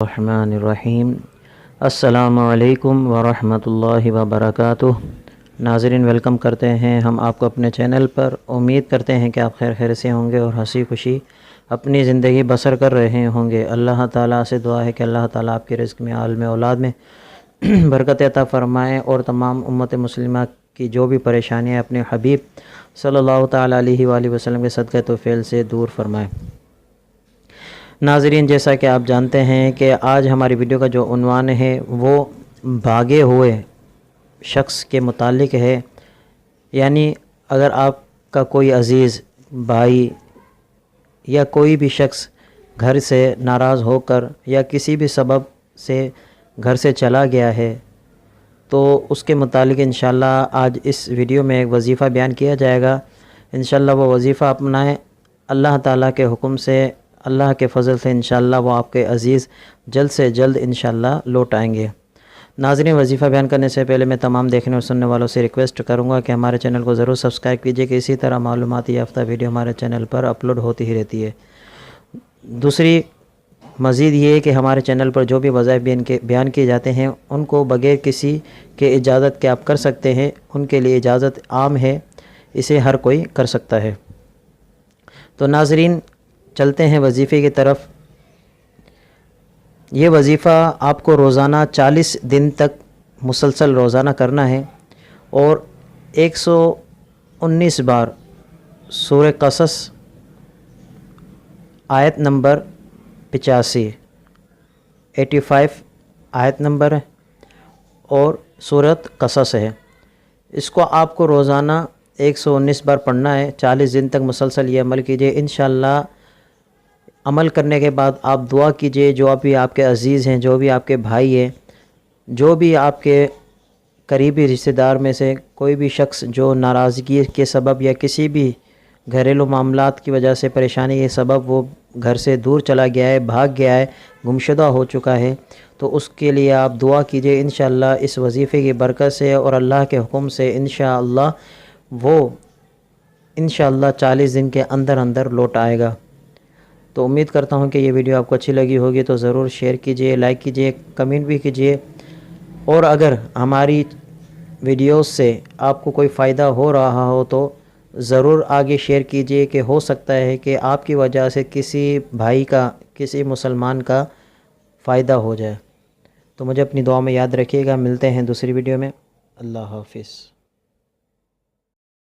الرحمن الرحیم۔ السلام علیکم ورحمۃ اللہ وبرکاتہ۔ ناظرین، ویلکم کرتے ہیں ہم آپ کو اپنے چینل پر۔ امید کرتے ہیں کہ آپ خیر سے ہوں گے اور ہنسی خوشی اپنی زندگی بسر کر رہے ہوں گے۔ اللہ تعالیٰ سے دعا ہے کہ اللہ تعالیٰ آپ کے رزق میں، عالم اولاد میں برکت عطا فرمائے اور تمام امت مسلمہ کی جو بھی پریشانیاں اپنے حبیب صلی اللہ تعالیٰ علیہ وآلہ وسلم کے صدقہ توفیل سے دور فرمائے۔ ناظرین، جیسا کہ آپ جانتے ہیں کہ آج ہماری ویڈیو کا جو عنوان ہے وہ بھاگے ہوئے شخص کے متعلق ہے۔ یعنی اگر آپ کا کوئی عزیز بھائی یا کوئی بھی شخص گھر سے ناراض ہو کر یا کسی بھی سبب سے گھر سے چلا گیا ہے تو اس کے متعلق انشاءاللہ آج اس ویڈیو میں ایک وظیفہ بیان کیا جائے گا۔ انشاءاللہ وہ وظیفہ اپنائیں، اللہ تعالیٰ کے حکم سے، اللہ کے فضل سے انشاءاللہ وہ آپ کے عزیز جلد سے جلد انشاءاللہ لوٹ آئیں گے۔ ناظرین، وظیفہ بیان کرنے سے پہلے میں تمام دیکھنے اور سننے والوں سے ریکویسٹ کروں گا کہ ہمارے چینل کو ضرور سبسکرائب کیجئے کہ اسی طرح معلوماتی یافتہ ویڈیو ہمارے چینل پر اپلوڈ ہوتی ہی رہتی ہے۔ دوسری مزید یہ کہ ہمارے چینل پر جو بھی وظائف بیان کیے جاتے ہیں ان کو بغیر کسی کے اجازت کے آپ کر سکتے ہیں، ان کے لیے اجازت عام ہے، اسے ہر کوئی کر سکتا ہے۔ تو ناظرین، چلتے ہیں وظیفے کی طرف۔ یہ وظیفہ آپ کو روزانہ 40 دن تک مسلسل روزانہ کرنا ہے اور 119 بار سورہ قصص آیت نمبر 85 آیت نمبر ہے اور سورۃ قصص ہے، اس کو آپ کو روزانہ 119 بار پڑھنا ہے۔ 40 دن تک مسلسل یہ عمل کیجئے۔ انشاءاللہ عمل کرنے کے بعد آپ دعا کیجئے، جو بھی آپ کے عزیز ہیں، جو بھی آپ کے بھائی ہیں، جو بھی آپ کے قریبی رشتہ دار میں سے کوئی بھی شخص جو ناراضگی کے سبب یا کسی بھی گھریلو معاملات کی وجہ سے پریشانی کے سبب وہ گھر سے دور چلا گیا ہے، بھاگ گیا ہے، گمشدہ ہو چکا ہے، تو اس کے لیے آپ دعا کیجئے۔ انشاءاللہ اس وظیفے کی برکت سے اور اللہ کے حکم سے انشاءاللہ وہ 40 دن کے اندر لوٹ آئے گا۔ تو امید کرتا ہوں کہ یہ ویڈیو آپ کو اچھی لگی ہوگی، تو ضرور شیئر کیجئے، لائک کیجئے، کمنٹ بھی کیجئے، اور اگر ہماری ویڈیوز سے آپ کو کوئی فائدہ ہو رہا ہو تو ضرور آگے شیئر کیجئے، کہ ہو سکتا ہے کہ آپ کی وجہ سے کسی بھائی کا، کسی مسلمان کا فائدہ ہو جائے۔ تو مجھے اپنی دعا میں یاد رکھیے گا۔ ملتے ہیں دوسری ویڈیو میں۔ اللہ حافظ۔